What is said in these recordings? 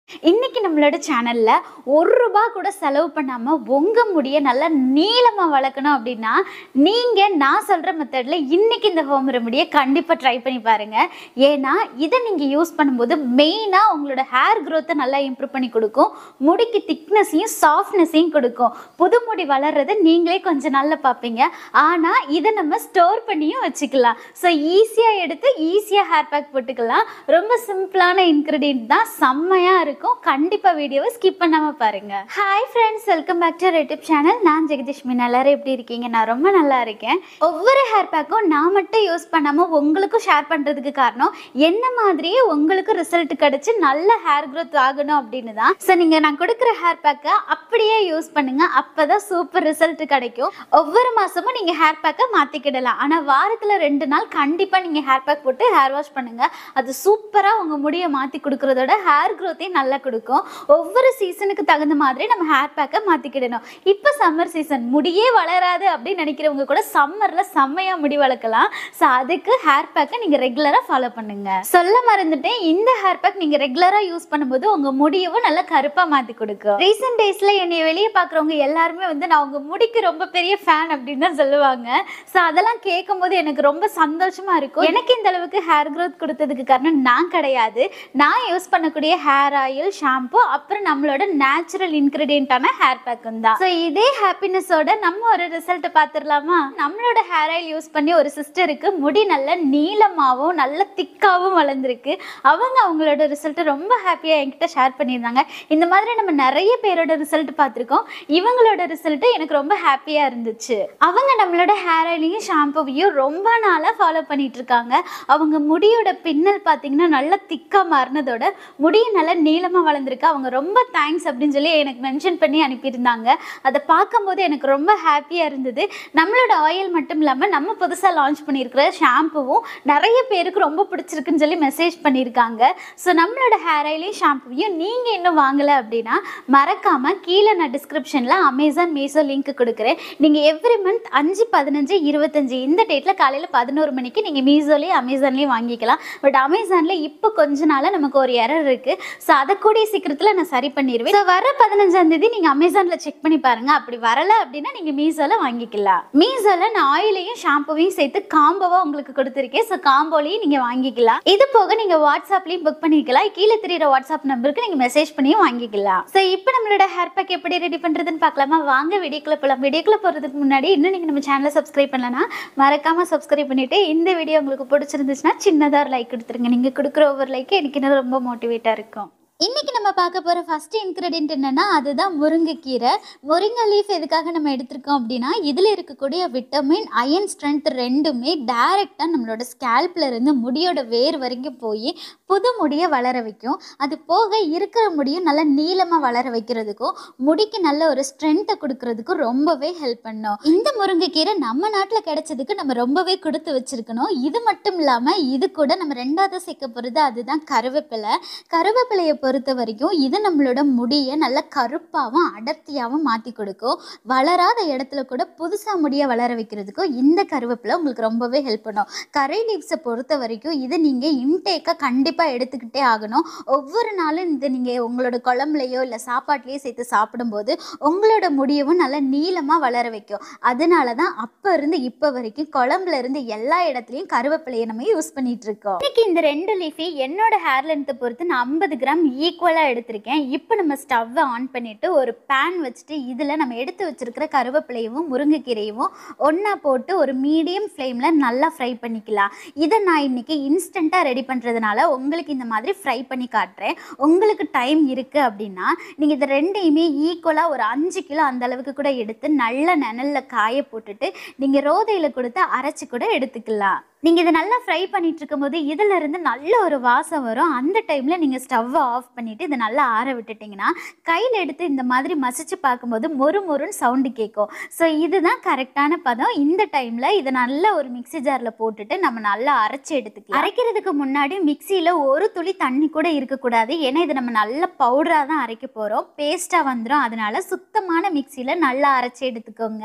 இன்னைக்கு நம்மளோட சேனல்ல ₹1 கூட செலவு பண்ணாம உங்க முடிய நல்லா நீளமா வளர்க்கணும் அப்படின்னா நீங்க நான் சொல்ற மெத்தட்ல இன்னைக்கு இந்த ஹோம் ரெமடியை கண்டிப்பா ட்ரை பண்ணி பாருங்க. ஏன்னா இதை நீங்க யூஸ் பண்ணும்போது மெயினா உங்களோட ஹேர் growth நல்லா இம்ப்ரூவ் பண்ணி கொடுக்கும், முடிக்கு திக்னஸையும் சாஃப்ட்னஸையும் கொடுக்கும். புது முடி வளர்றதை நீங்களே கொஞ்சம் நாள்ல பார்ப்பீங்க. ஆனா இதை நம்ம ஸ்டோர் பண்ணியும் வச்சுக்கலாம். ஸோ ஈஸியா எடுத்து ஈஸியா ஹேர் பேக் போட்டுக்கலாம். ரொம்ப சிம்பிளான இன்கிரிடியன்ட் தான், செம்மையா இருக்கும். கண்டிப்பா வீடியோவை ஸ்கிப் பண்ணாம பாருங்க. Hi friends, welcome back to YouTube channel. நான் ஜெகதீஷ் மீன். எல்லாரும் எப்படி இருக்கீங்க? நான் ரொம்ப நல்லா இருக்கேன். ஒவ்வொரு ஹேர் பேக்கும் நான் மட்டும் யூஸ் பண்ணாம உங்களுக்கும் ஷேர் பண்றதுக்கு காரணம் என்ன மாதிரியே உங்களுக்கு ரிசல்ட் கிடைச்சு நல்ல ஹேர் growth ஆகணும் அப்படின்னு தான். ஸோ நீங்க நான் கொடுக்குற ஹேர் பேக்கை அப்படியே யூஸ் பண்ணுங்க, அப்பதான் சூப்பர் ரிசல்ட் கிடைக்கும். ஒவ்வொரு மாசமும் நீங்க ஹேர் பேக்கை மாத்திக்கிடலாம். ஆனா வாரத்துல 2 நாள் கண்டிப்பா நீங்க ஹேர் பேக் போட்டு ஹேர் வாஷ் பண்ணுங்க. அது சூப்பரா உங்க முடியை மாத்தி கொடுக்கறதோட ஹேர் growth-ஐயும் நல்லா கொடுக்கும். ஒவ்வொரு சீசனுக்கு தகுந்த மாதிரி நம்ம ஹேர் பேக்கை மாத்திக்கிடணும். இப்போ சம்மர் சீசன், முடியே வளராது அப்படின்னு நினைக்கிறவங்க கூட சம்மர்ல செம்மையா முடி வளர்க்கலாம். ஸோ அதுக்கு ஹேர் பேக்கை நீங்க ரெகுலரா ஃபாலோ பண்ணுங்க. சொல்ல மறந்துட்டேன், இந்த ஹேர் பேக் நீங்க ரெகுலரா யூஸ் பண்ணும்போது உங்க முடியவும் நல்லா கருப்பா மாத்தி கொடுக்கும். ரீசெண்ட் டேஸ்ல என்னை வெளியே பாக்குறவங்க எல்லாருமே நான் உங்க முடிக்கு ரொம்ப பெரிய ஃபேன் அப்படின்னு தான் சொல்லுவாங்க. ஸோ அதெல்லாம் கேட்கும் போது எனக்கு ரொம்ப சந்தோஷமா இருக்கும். எனக்கு இந்த அளவுக்கு ஹேர் growth கொடுத்ததுக்கு காரணம் நான் கிடையாது, நான் யூஸ் பண்ணக்கூடிய ஹேர் ஆயில், ஷாம்பு, அப்புறம் நம்மளோட நேச்சுரல் இன்கிரிடியன்டான ஹேர் பேக்கும் தான். ஸோ இதே ஹாப்பினஸோட நம்ம ஒரு ரிசல்ட் பார்த்துடலாமா? நம்மளோட ஹேர் ஆயில் யூஸ் பண்ணி ஒரு சிஸ்டருக்கு முடி நல்ல நீளமாகவும் நல்ல திக்காகவும் வளர்ந்துருக்கு. அவங்களோட ரிசல்ட்டை ரொம்ப ஹாப்பியாக என்கிட்ட ஷேர் பண்ணியிருந்தாங்க. இந்த மாதிரி நம்ம நிறைய பேரோட ரிசல்ட் பார்த்துருக்கோம். இவங்களோட ரிசல்ட்டு எனக்கு ரொம்ப ஹாப்பியாக இருந்துச்சு. அவங்க நம்மளோட ஹேர் ஆயிலையும் ஷாம்புவையும் ரொம்ப நாளாக ஃபாலோ பண்ணிட்டு இருக்காங்க. அவங்க முடியோட பின்னல் பார்த்தீங்கன்னா நல்லா திக்காக மாறினதோட முடியை நல்லா நீளமாக வளர்ந்துருக்கு. அவங்க ரொம்ப தேங்க்ஸ் அப்படின்னு சொல்லி எனக்கு மென்ஷன் பண்ணி அனுப்பியிருந்தாங்க. அதை பார்க்கும்போது எனக்கு ரொம்ப ஹாப்பியாக இருந்தது. நம்மளோட ஆயில் மட்டும் இல்லாமல் நம்ம புதுசாக லான்ச் பண்ணியிருக்கிற ஷாம்புவும் நிறைய பேருக்கு ரொம்ப பிடிச்சிருக்குன்னு சொல்லி மெசேஜ் பண்ணியிருக்காங்க. ஸோ நம்மளோட ஹேர் ஆயிலையும் ஷாம்புவையும் நீங்கள் இன்னும் வாங்கலை அப்படின்னா மறக்காமல் கீழே நான் டிஸ்கிரிப்ஷனில் அமேசான் மீஷோ லிங்க் கொடுக்குறேன். நீங்கள் எவ்ரி மந்த் 5, 15, 25 இந்த டேட்டில் காலையில் 11 மணிக்கு நீங்கள் மீஷோலேயும் அமேசான்லேயும் வாங்கிக்கலாம். பட் அமேசானில் இப்போ கொஞ்ச நாளாக நமக்கு ஒரு எரர் இருக்குது. ஸோ அதை கூடிய சீக்கிரத்தில் நான் சரி பண்ணிடுவேன். ஸோ வர 15ஆம் தேதி நீங்கள் அமேசானில் செக் பண்ணி பாருங்கள். அப்படி வரலை அப்படின்னா நீங்கள் மீஷோவில் வாங்கிக்கலாம். மீஷோவில் நான் ஆயிலையும் ஷாம்புவையும் சேர்த்து காம்போவாக உங்களுக்கு கொடுத்துருக்கேன். ஸோ காம்போலையும் நீங்கள் வாங்கிக்கலாம். இது போக நீங்கள் வாட்ஸ்அப்லேயும் புக் பண்ணிக்கலாம். கீழே தெரியுற வாட்ஸ்அப் நம்பருக்கு நீங்கள் மெசேஜ் பண்ணியும் வாங்கிக்கலாம். ஸோ இப்போ நம்மளோட ஹேர் பேக் எப்படி ரெடி பண்ணுறதுன்னு பார்க்கலாமா? வாங்க வீடியோக்குள்ளே போகலாம். வீடியோக்குள்ளே போகிறதுக்கு முன்னாடி இன்னும் நீங்கள் நம்ம சேனலை சப்ஸ்கிரைப் பண்ணலன்னா மறக்காமல் சப்ஸ்கிரைப் பண்ணிவிட்டு இந்த வீடியோ உங்களுக்கு பிடிச்சிருந்துச்சுன்னா சின்னதாக ஒரு லைக் கொடுத்துருங்க. நீங்கள் கொடுக்குற ஒவ்வொரு லைக்கு எனக்கு இன்னும் ரொம்ப மோட்டிவேட்டாக இருக்கும். இன்னைக்கு நம்ம பார்க்க போகிற ஃபர்ஸ்ட் இன்க்ரீடியன்ட் என்னன்னா அதுதான் முருங்கைக்கீரை. முருங்கை லீஃப் எதுக்காக நம்ம எடுத்திருக்கோம் அப்படின்னா இதில் இருக்கக்கூடிய விட்டமின், அயன், ஸ்ட்ரென்த் ரெண்டுமே டைரெக்டாக நம்மளோட ஸ்கேல்ப்ல இருந்து முடியோட வேர் வரைக்கும் போய் புது முடியை வளர வைக்கும். அது போக இருக்கிற முடியும் நல்லா நீளமாக வளர வைக்கிறதுக்கும் முடிக்கு நல்ல ஒரு ஸ்ட்ரென்த்தை கொடுக்கறதுக்கும் ரொம்பவே ஹெல்ப் பண்ணும். இந்த முருங்கைக்கீரை நம்ம நாட்டில் கிடைச்சதுக்கு நம்ம ரொம்பவே கொடுத்து வச்சிருக்கணும். இது மட்டும் இல்லாமல் இது கூட நம்ம ரெண்டாவது சேர்க்க போகிறது அதுதான் கருவேப்பிலை. கருவேப்பிலையை பொறுத்த வரைக்கும் இது நம்மளோட முடியை நல்ல கருப்பாகவும் அடர்த்தியாகவும் மாற்றி கொடுக்கும். வளராத இடத்துல கூட புதுசாக முடியை வளர வைக்கிறதுக்கும் இந்த கருவேப்பிலை உங்களுக்கு ரொம்பவே ஹெல்ப் பண்ணும். கரை லீவ்ஸை பொறுத்த வரைக்கும் இதை நீங்கள் இன்டேக்காக கண்டிப்பாக எடுத்துக்கிட்டே ஆகணும். ஒவ்வொரு நாளும் இதை நீங்கள் உங்களோட குழம்புலையோ இல்லை சாப்பாட்லேயோ சேர்த்து சாப்பிடும்போது உங்களோட முடியவும் நல்லா நீளமாக வளர வைக்கும். அதனால தான் அப்போ இருந்து இப்போ வரைக்கும் குழம்புல இருந்து எல்லா இடத்துலையும் கருவேப்பிலையை நம்ம யூஸ் பண்ணிட்டு இருக்கோம். இன்னைக்கு இந்த 2 லீஃபை என்னோட ஹேர் லென்த்தை பொறுத்து நான் 50 கிராம் ஈக்குவலாக எடுத்திருக்கேன். இப்போ நம்ம ஸ்டவ்வை ஆன் பண்ணிவிட்டு ஒரு பேன் வச்சுட்டு இதில் நம்ம எடுத்து வச்சுருக்கிற கருவேப்பிலையும் முருங்கைக்கீரையும் ஒன்றா போட்டு ஒரு மீடியம் ஃப்ளேமில் நல்லா ஃப்ரை பண்ணிக்கலாம். இதை நான் இன்றைக்கி இன்ஸ்டண்ட்டாக ரெடி பண்ணுறதுனால உங்களுக்கு இந்த மாதிரி ஃப்ரை பண்ணி காட்டுறேன். உங்களுக்கு டைம் இருக்குது அப்படின்னா நீங்கள் இது ரெண்டையுமே ஈக்குவலாக ஒரு 5 கிலோ அந்த அளவுக்கு கூட எடுத்து நல்ல நிழலில் காய போட்டுட்டு நீங்கள் ரோதையில் கொடுத்து அரைச்சி கூட எடுத்துக்கலாம். நீங்கள் இதை நல்லா ஃப்ரை பண்ணிட்டு இருக்கும்போது இதில் இருந்து நல்ல ஒரு வாசம் வரும். அந்த டைமில் நீங்கள் ஸ்டவ்வை ஆஃப் பண்ணிவிட்டு இதை நல்லா ஆற விட்டுட்டிங்கன்னா கையில் எடுத்து இந்த மாதிரி மசிச்சு பார்க்கும்போது மொறு மொறுன்னு சவுண்டு கேட்கும். ஸோ இதுதான் கரெக்டான பதம். இந்த டைமில் இதை நல்லா ஒரு மிக்ஸி ஜாரில் போட்டுட்டு நம்ம நல்லா அரைச்சி எடுத்துக்கலாம். அரைக்கிறதுக்கு முன்னாடி மிக்சியில் ஒரு துளி தண்ணி கூட இருக்கக்கூடாது. ஏன்னா இதை நம்ம நல்ல பவுடராக தான் அரைக்க போகிறோம், பேஸ்ட்டாக வந்துடும். அதனால சுத்தமான மிக்சியில் நல்லா அரைச்சி எடுத்துக்கோங்க.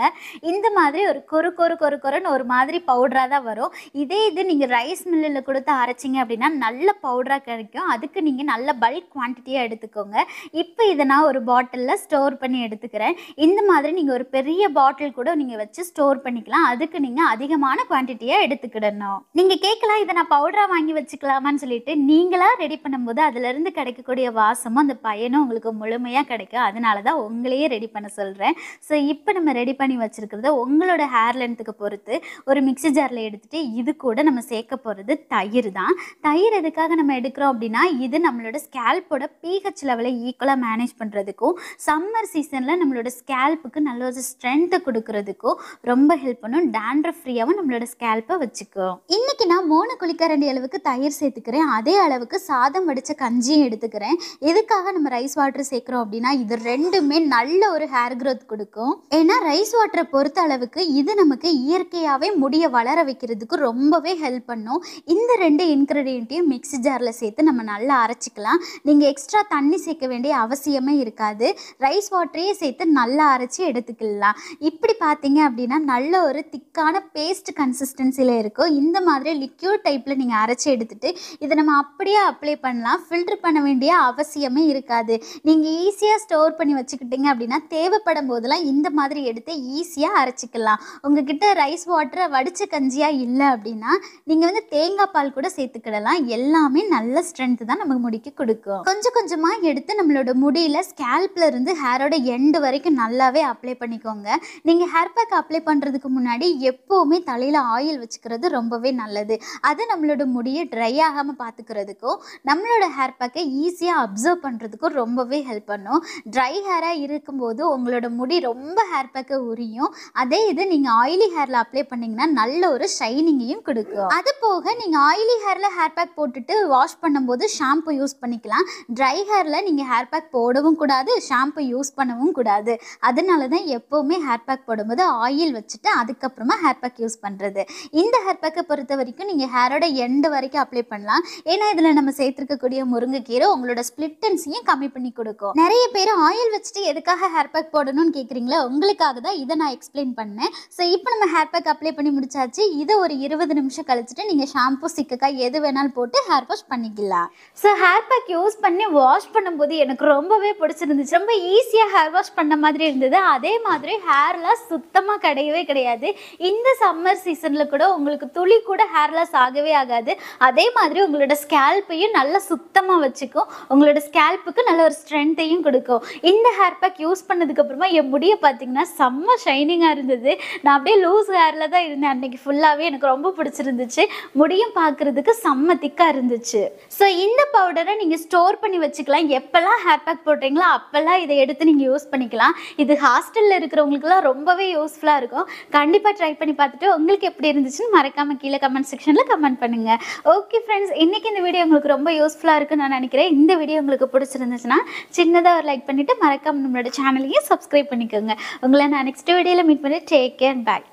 இந்த மாதிரி ஒரு கொரு கொரு கொரு கொருன்னு ஒரு மாதிரி பவுடராக தான் வரும். இதே இது நீங்கள் ரைஸ் மில்லில் கொடுத்து அரைச்சிங்க அப்படின்னா நல்ல பவுடராக கிடைக்கும். அதுக்கு நீங்கள் நல்ல பல்க் குவான்டிட்டியாக எடுத்துக்கோங்க. இப்போ இதை நான் ஒரு பாட்டிலில் ஸ்டோர் பண்ணி எடுத்துக்கிறேன். இந்த மாதிரி நீங்கள் ஒரு பெரிய பாட்டில் கூட நீங்கள் வச்சு ஸ்டோர் பண்ணிக்கலாம். அதுக்கு நீங்கள் அதிகமான குவான்டிட்டியாக எடுத்துக்கிடணும். நீங்கள் கேட்கலாம், இதை நான் பவுடராக வாங்கி வச்சுக்கலாமான்னு சொல்லிட்டு. நீங்களாக ரெடி பண்ணும்போது அதிலிருந்து கிடைக்கக்கூடிய வாசமும் அந்த பயனும் உங்களுக்கு முழுமையாக கிடைக்கும். அதனால தான் உங்களையே ரெடி பண்ண சொல்கிறேன். ஸோ இப்போ நம்ம ரெடி பண்ணி வச்சுருக்கிறத உங்களோட ஹேர் லென்த்துக்கு பொறுத்து ஒரு மிக்ஸி ஜாரில் எடுத்துகிட்டு இது கூட நம்ம சேர்க்க போகிறது தயிர் தான். தயிர் எதுக்காக நம்ம எடுக்கிறோம் அப்படின்னா, இது நம்மளோட ஸ்கேல்போட பிஹெச் லெவலை ஈக்குவலாக மேனேஜ் பண்ணுறதுக்கும் சம்மர் சீசனில் நம்மளோட ஸ்கேல்ப்புக்கு நல்ல ஒரு ஸ்ட்ரென்த்தை கொடுக்கறதுக்கும் ரொம்ப ஹெல்ப் பண்ணும். டேண்ட்ரஃப் ஃப்ரீயாகவும் நம்மளோட ஸ்கேல்ப்பை வச்சுக்கும். இன்றைக்கி நான் 3 குழிக்கரண்டி அளவுக்கு தயிர் சேர்த்துக்கிறேன். அதே அளவுக்கு சாதம் வடித்த கஞ்சியும் எடுத்துக்கிறேன். எதுக்காக நம்ம ரைஸ் வாட்டர் சேர்க்குறோம் அப்படின்னா, இது ரெண்டுமே நல்ல ஒரு ஹேர் க்ரோத் கொடுக்கும். ஏன்னா ரைஸ் வாட்டரை பொறுத்த அளவுக்கு இது நமக்கு இயற்கையாகவே முடிய வளர வைக்கிறதுக்கு ரொம்பவே ஹெல்ப் பண்ணும். இந்த 2 இன்க்ரீடியண்ட்டையும் மிக்ஸி ஜாரில் சேர்த்து நம்ம நல்லா அரைச்சிக்கலாம். நீங்கள் எக்ஸ்ட்ரா தண்ணி சேர்க்க வேண்டிய அவசியமே இருக்காது. ரைஸ் வாட்டரையே சேர்த்து நல்லா அரைச்சி எடுத்துக்கலாம். இப்படி பார்த்தீங்க அப்படின்னா நல்ல ஒரு திக்கான பேஸ்ட் கன்சிஸ்டன்சியில் இருக்கும். இந்த மாதிரி லிக்யூட் டைப்பில் நீங்கள் அரைச்சி எடுத்துகிட்டு இதை நம்ம அப்படியே அப்ளை பண்ணலாம். ஃபில்டர் பண்ண வேண்டிய அவசியமே இருக்காது. நீங்கள் ஈஸியாக ஸ்டோர் பண்ணி வச்சுக்கிட்டீங்க அப்படின்னா தேவைப்படும் போதெல்லாம் இந்த மாதிரி எடுத்து ஈஸியாக அரைச்சிக்கலாம். உங்ககிட்ட ரைஸ் வாட்டரை வடித்த கஞ்சியாக இல்லை அப்படின்னா நீங்கள் தேங்காய் பால் கூட சேர்த்துக்கிடலாம். எல்லாமே நல்ல ஸ்ட்ரென்த்து தான் நமக்கு முடிக்கு கொடுக்கும். கொஞ்சம் கொஞ்சமாக எடுத்து நம்மளோட முடியில் ஸ்கேல்ப்ல இருந்து ஹேரோட எண்டு வரைக்கும் நல்லாவே அப்ளை பண்ணிக்கோங்க. நீங்கள் ஹேர் பேக் அப்ளை பண்ணுறதுக்கு முன்னாடி எப்போவுமே தலையில் ஆயில் வச்சுக்கிறது ரொம்பவே நல்லது. அது நம்மளோட முடியை ட்ரை ஆகாமல் பார்த்துக்கிறதுக்கும் நம்மளோட ஹேர் பேக்கை ஈஸியாக அப்சர்வ் பண்ணுறதுக்கும் ரொம்பவே ஹெல்ப் பண்ணும். ட்ரை ஹேராக இருக்கும்போது உங்களோட முடி ரொம்ப ஹேர் பேக்கை உரியும். அதே இது நீங்கள் ஆயிலி ஹேரில் அப்ளை பண்ணிங்கன்னா நல்ல ஒரு ஷைனிங்கையும் கொடுக்கும். அது போக நீங்கள் ஆயிலி ஹேரில் ஹேர் பேக் போட்டுட்டு வாஷ் பண்ணும்போது ஷாம்பு யூஸ் பண்ணிக்கலாம். ட்ரை ஹேரில் நீங்கள் ஹேர் பேக் போடவும் கூடாது, ஷாம்பு யூஸ் பண்ணவும் கூடாது. அதனால தான் எப்போவுமே ஹேர் பேக் போடும்போது ஆயில் வச்சுட்டு அதுக்கப்புறமா ஹேர் பேக் யூஸ் பண்ணுறது. இந்த ஹேர் பேக்கை பொறுத்த வரைக்கும் நீங்கள் ஹேரோட எண்டு வரைக்கும் அப்ளை பண்ணலாம். ஏன்னா இதில் நம்ம சேர்த்துருக்கக்கூடிய முருங்கைக்கீரை உங்களோட ஸ்பிளிட்டன்ஸையும் கம்மி பண்ணி கொடுக்கும். நிறைய பேர் ஆயில் வச்சுட்டு எதுக்காக ஹேர் பேக் போடணும்னு கேட்குறீங்களா? உங்களுக்காக தான் இதை நான் எக்ஸ்பிளைன் பண்ணேன். ஸோ இப்போ நம்ம ஹேர் பேக் அப்ளை பண்ணி முடிச்சாச்சு. இதை ஒரு 20 நிமிஷம் கழிச்சுட்டு நீங்கள் ஷாம்பு சிக்கக்காய் எது வேணாலும் போட்டு ஹேர் வாஷ் பண்ணிக்கலாம். ஸோ ஹேர் பேக் யூஸ் பண்ணி வாஷ் பண்ணும்போது எனக்கு ரொம்பவே பிடிச்சிருந்துச்சு. ரொம்ப ஈஸியாக ஹேர் வாஷ் பண்ண மாதிரி இருந்தது. அதே மாதிரி ஹேர் லாஸ் சுத்தமாக கிடையவே கிடையாது. இந்த சம்மர் சீசனில் கூட உங்களுக்கு துளி கூட ஹேர் லாஸ் ஆகவே ஆகாது. அதே மாதிரி உங்களோட ஸ்கேல்ப்பையும் நல்லா சுத்தமாக வச்சுக்கும். உங்களோட ஸ்கேல்ப்புக்கு நல்ல ஒரு ஸ்ட்ரென்த்தையும் கொடுக்கும். இந்த ஹேர் பேக் யூஸ் பண்ணதுக்கப்புறமா என் முடியை பார்த்தீங்கன்னா செம்ம ஷைனிங்காக இருந்தது. நான் அப்படியே லூஸ் ஹேரில் தான் இருந்தேன் அன்றைக்கி ஃபுல்லாகவே. எனக்கு ரொம்ப பிடிச்சிருந்துச்சு. முடியும் பார்க்குறதுக்கு செம்ம திக்காக இருந்துச்சு. ஸோ இந்த பவுடரை நீங்கள் ஸ்டோர் பண்ணி வச்சுக்கலாம். எப்போல்லாம் ஹேர் பேக் போடுறீங்களோ அப்போல்லாம் இதை எடுத்து நீங்கள் யூஸ் பண்ணிக்கலாம். இது ஹாஸ்டலில் இருக்கிறவங்களுக்குலாம் ரொம்பவே யூஸ்ஃபுல்லாக இருக்கும். கண்டிப்பாக ட்ரை பண்ணி பார்த்துட்டு உங்களுக்கு எப்படி இருந்துச்சுன்னு மறக்காமல் கீழே கமெண்ட் செக்ஷனில் கமெண்ட் பண்ணுங்கள். ஓகே ஃப்ரெண்ட்ஸ், இன்றைக்கி இந்த வீடியோ உங்களுக்கு ரொம்ப யூஸ்ஃபுல்லாக இருக்குன்னு நான் நினைக்கிறேன். இந்த வீடியோ உங்களுக்கு பிடிச்சிருந்துச்சுன்னா சின்னதாக ஒரு லைக் பண்ணிவிட்டு மறக்காமல் நம்மளோட சேனலையும் சப்ஸ்கிரைப் பண்ணிக்கோங்க. உங்களை நான் நெக்ஸ்ட் வீடியோவில் மீட் பண்ணி டேக் கேர், பாய்.